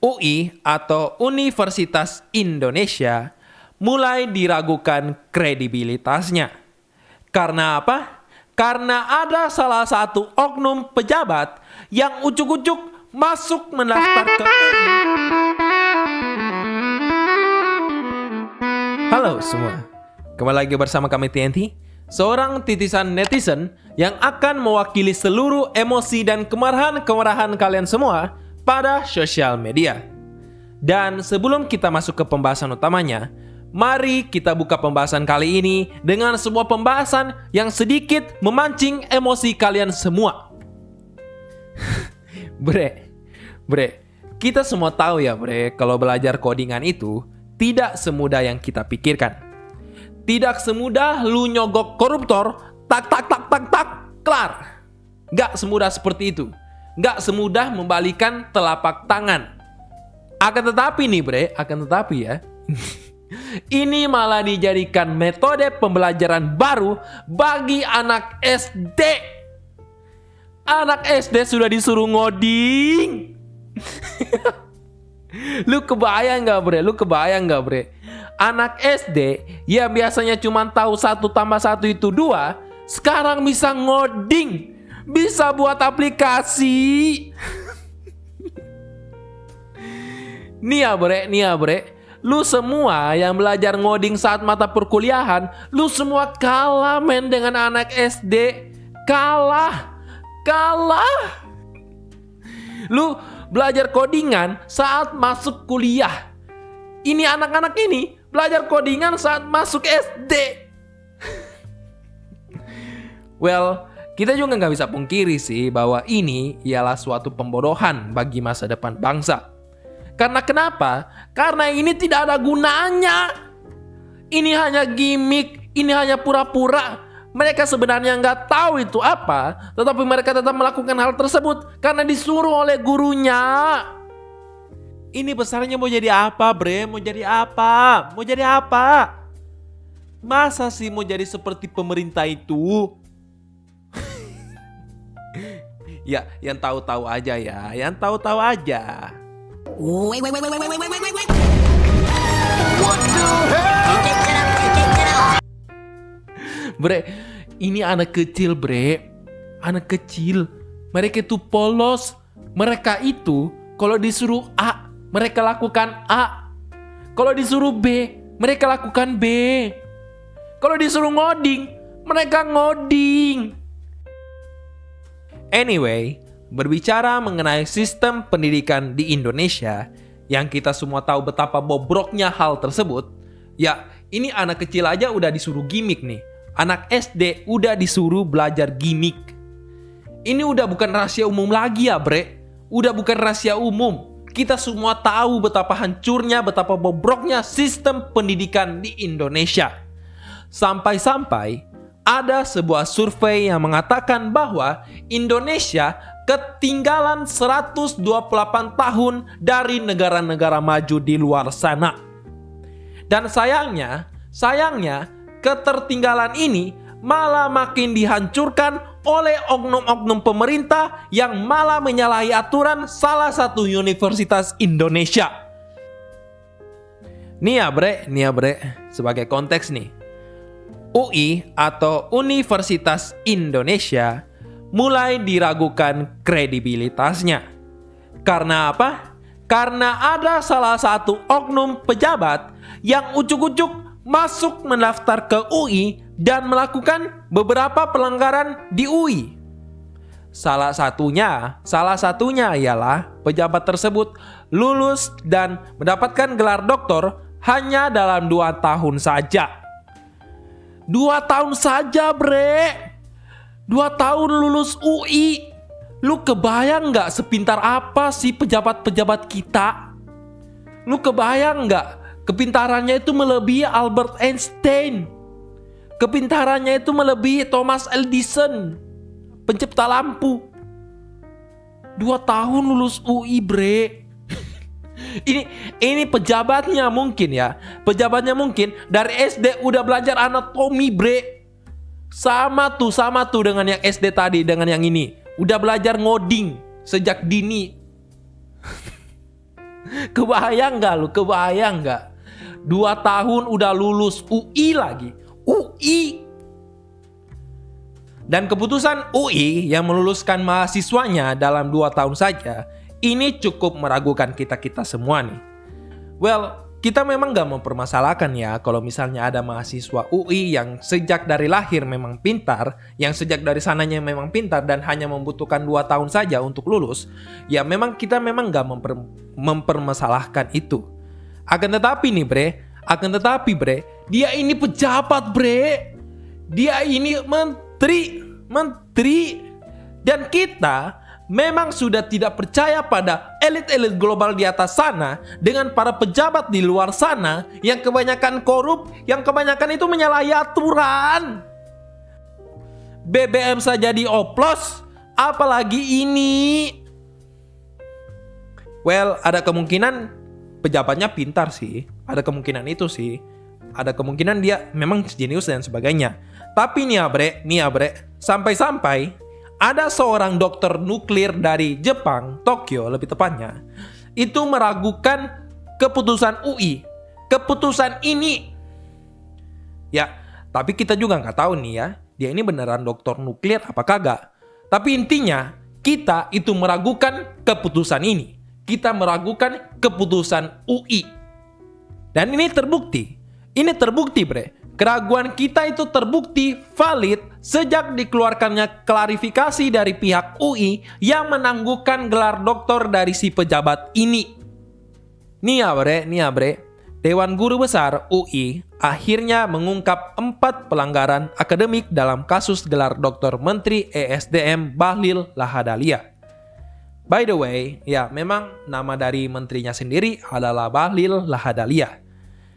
UI atau Universitas Indonesia mulai diragukan kredibilitasnya. Karena apa? Karena ada salah satu oknum pejabat yang ucuk-ucuk masuk mendaftar ke UI. Halo semua, kembali lagi bersama kami TNT, seorang titisan netizen yang akan mewakili seluruh emosi dan kemarahan kalian semua pada sosial media. Dan sebelum kita masuk ke pembahasan utamanya, mari kita buka pembahasan kali ini dengan sebuah pembahasan yang sedikit memancing emosi kalian semua. Bre, kita semua tahu ya bre, kalau belajar codingan itu tidak semudah yang kita pikirkan. Tidak semudah lu nyogok koruptor, tak, kelar. Gak semudah seperti itu. Gak semudah membalikan telapak tangan. Akan tetapi nih bre, ya. Ini malah dijadikan metode pembelajaran baru bagi anak SD. Anak SD sudah disuruh ngoding. Lu kebayang gak bre? Anak SD yang biasanya cuma tahu 1 tambah 1 itu 2, sekarang bisa ngoding, bisa buat aplikasi. Nih ya bre, lu semua yang belajar ngoding saat mata perkuliahan, lu semua kalah men dengan anak SD. Kalah. Lu belajar codingan saat masuk kuliah. Ini anak-anak ini belajar codingan saat masuk SD. Well, kita juga nggak bisa pungkiri sih bahwa ini ialah suatu pembodohan bagi masa depan bangsa. Karena kenapa? Karena ini tidak ada gunanya. Ini hanya gimmick, ini hanya pura-pura. Mereka sebenarnya nggak tahu itu apa, tetapi mereka tetap melakukan hal tersebut karena disuruh oleh gurunya. Ini besarnya mau jadi apa bre? Mau jadi apa? Masa sih mau jadi seperti pemerintah itu? Ya, yang tahu-tahu aja ya. Wait. What the hell? Bre, ini anak kecil bre. Anak kecil. Mereka itu polos. Mereka itu kalau disuruh A, mereka lakukan A. Kalau disuruh B, mereka lakukan B. Kalau disuruh ngoding, mereka ngoding. Anyway, berbicara mengenai sistem pendidikan di Indonesia, yang kita semua tahu betapa bobroknya hal tersebut, ya ini anak kecil aja udah disuruh gimmick nih. Anak SD udah disuruh belajar gimmick. Ini udah bukan rahasia umum lagi ya bre. Udah bukan rahasia umum. Kita semua tahu betapa hancurnya, betapa bobroknya sistem pendidikan di Indonesia. Sampai-sampai ada sebuah survei yang mengatakan bahwa Indonesia ketinggalan 128 tahun dari negara-negara maju di luar sana. Dan sayangnya ketertinggalan ini malah makin dihancurkan oleh oknum-oknum pemerintah yang malah menyalahi aturan salah satu universitas Indonesia. Nih ya bre, sebagai konteks nih. UI atau Universitas Indonesia mulai diragukan kredibilitasnya. Karena apa? Karena ada salah satu oknum pejabat yang ucuk-ucuk masuk mendaftar ke UI dan melakukan beberapa pelanggaran di UI. Salah satunya ialah pejabat tersebut lulus dan mendapatkan gelar doktor hanya dalam 2 tahun saja. 2 tahun saja bre. 2 tahun lulus UI. Lu kebayang gak sepintar apa sih pejabat-pejabat kita? Lu kebayang gak? Kepintarannya itu melebihi Albert Einstein. Kepintarannya itu melebihi Thomas Edison, pencipta lampu. 2 tahun lulus UI bre. Ini pejabatnya mungkin ya. Pejabatnya mungkin dari SD udah belajar anatomi bre. Sama tuh dengan yang SD tadi, dengan yang ini. Udah belajar ngoding sejak dini. Kebayang nggak lu? Kebayang nggak? 2 tahun udah lulus UI lagi. UI. Dan keputusan UI yang meluluskan mahasiswanya dalam 2 tahun saja, ini cukup meragukan kita-kita semua nih. Well, kita memang gak mempermasalahkan ya kalau misalnya ada mahasiswa UI yang sejak dari lahir memang pintar, yang sejak dari sananya memang pintar dan hanya membutuhkan 2 tahun saja untuk lulus, ya memang kita memang gak mempermasalahkan itu. Akan tetapi nih bre, dia ini pejabat bre, dia ini menteri, dan kita memang sudah tidak percaya pada elit-elit global di atas sana dengan para pejabat di luar sana yang kebanyakan korup, yang kebanyakan itu menyalahi aturan. BBM saja dioplos, apalagi ini. Well, ada kemungkinan pejabatnya pintar sih, ada kemungkinan itu sih, ada kemungkinan dia memang jenius dan sebagainya. Tapi nih ya bre, sampai-sampai ada seorang dokter nuklir dari Jepang, Tokyo lebih tepatnya, itu meragukan keputusan UI. Keputusan ini. Ya, tapi kita juga nggak tahu nih ya, dia ini beneran dokter nuklir apa kagak. Tapi intinya, kita itu meragukan keputusan ini. Kita meragukan keputusan UI. Dan ini terbukti. Ini terbukti bre. Keraguan kita itu terbukti valid sejak dikeluarkannya klarifikasi dari pihak UI yang menangguhkan gelar doktor dari si pejabat ini. Nih ya bre, Dewan Guru Besar UI akhirnya mengungkap 4 pelanggaran akademik dalam kasus gelar doktor Menteri ESDM Bahlil Lahadalia. By the way, ya memang nama dari menterinya sendiri adalah Bahlil Lahadalia.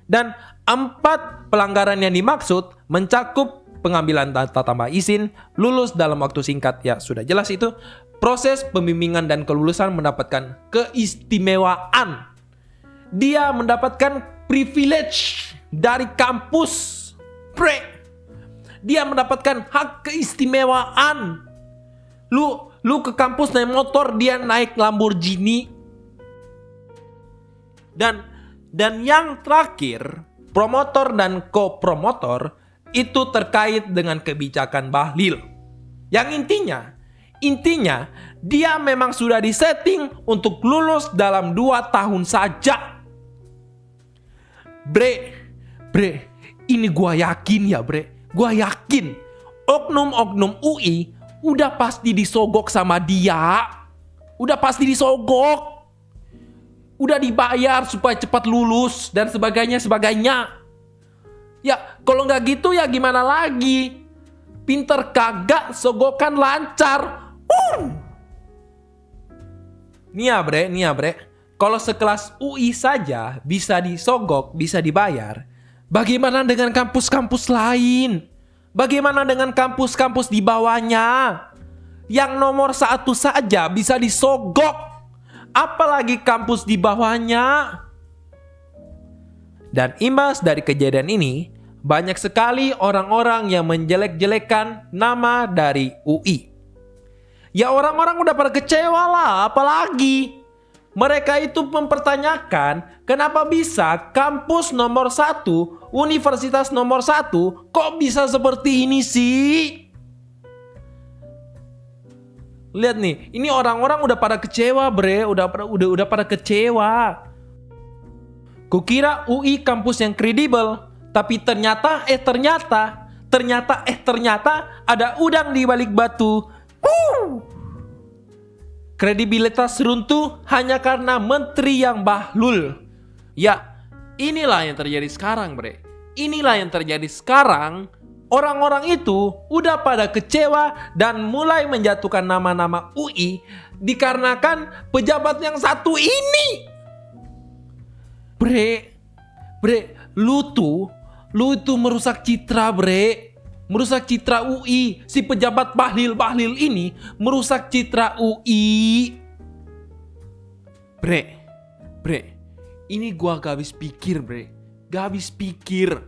Dan 4 pelanggaran yang dimaksud mencakup pengambilan data tambah izin, lulus dalam waktu singkat, ya sudah jelas itu, proses pembimbingan dan kelulusan mendapatkan keistimewaan. Dia mendapatkan privilege dari kampus. Dia mendapatkan hak keistimewaan. Lu ke kampus naik motor, dia naik Lamborghini. Dan yang terakhir, promotor dan co-promotor itu terkait dengan kebijakan Bahlil. Yang intinya dia memang sudah disetting untuk lulus dalam 2 tahun saja. Bre, ini gua yakin ya bre, gua yakin oknum-oknum UI udah pasti disogok sama dia. Udah pasti disogok. Udah dibayar supaya cepat lulus dan sebagainya. Ya, kalau nggak gitu ya gimana lagi? Pinter kagak, sogokan lancar. Nih ya bre. Kalau sekelas UI saja bisa disogok, bisa dibayar, bagaimana dengan kampus-kampus lain? Bagaimana dengan kampus-kampus di bawahnya? Yang nomor 1 saja bisa disogok. Apalagi kampus di bawahnya. Dan imbas dari kejadian ini, banyak sekali orang-orang yang menjelek-jelekan nama dari UI. Ya orang-orang udah pada kecewa lah, apalagi. Mereka itu mempertanyakan kenapa bisa kampus nomor 1, universitas nomor 1, kok bisa seperti ini sih? Lihat nih, ini orang-orang udah pada kecewa bre, udah pada kecewa. Kukira UI kampus yang kredibel, tapi ternyata ada udang di balik batu. Kredibilitas runtuh hanya karena menteri yang bahlul. Ya, inilah yang terjadi sekarang bre. Inilah yang terjadi sekarang. Orang-orang itu udah pada kecewa dan mulai menjatuhkan nama-nama UI dikarenakan pejabat yang satu ini. Bre, lu tuh merusak citra bre. Merusak citra UI. Si pejabat Bahlil ini merusak citra UI. Bre, ini gua gak habis pikir bre. Gak habis pikir.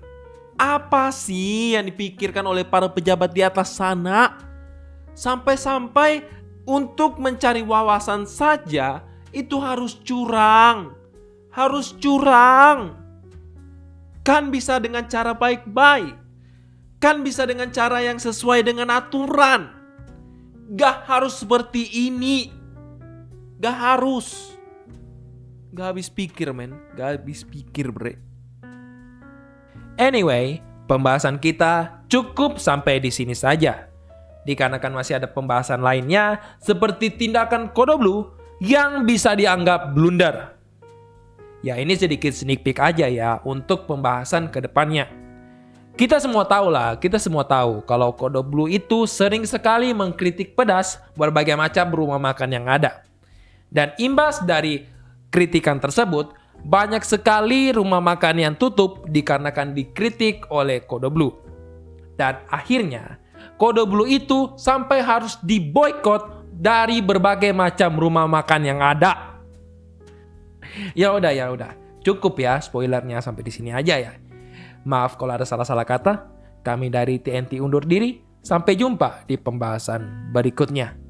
Apa sih yang dipikirkan oleh para pejabat di atas sana? Sampai-sampai untuk mencari wawasan saja itu harus curang. harus curang. Kan bisa dengan cara baik-baik. Kan bisa dengan cara yang sesuai dengan aturan. Gak harus seperti ini. Gak harus. Gak habis pikir, men. Gak habis pikir, bre. Anyway, pembahasan kita cukup sampai di sini saja. Dikarenakan masih ada pembahasan lainnya seperti tindakan Kodoblu yang bisa dianggap blunder. Ya, ini sedikit sneak peek aja ya untuk pembahasan ke depannya. Kita semua tahu kalau Kodoblu itu sering sekali mengkritik pedas berbagai macam rumah makan yang ada. Dan imbas dari kritikan tersebut, banyak sekali rumah makan yang tutup dikarenakan dikritik oleh Kodoblu. Dan akhirnya, Kodoblu itu sampai harus diboikot dari berbagai macam rumah makan yang ada. Ya udah. Cukup ya spoilernya sampai di sini aja ya. Maaf kalau ada salah-salah kata. Kami dari TNT undur diri. Sampai jumpa di pembahasan berikutnya.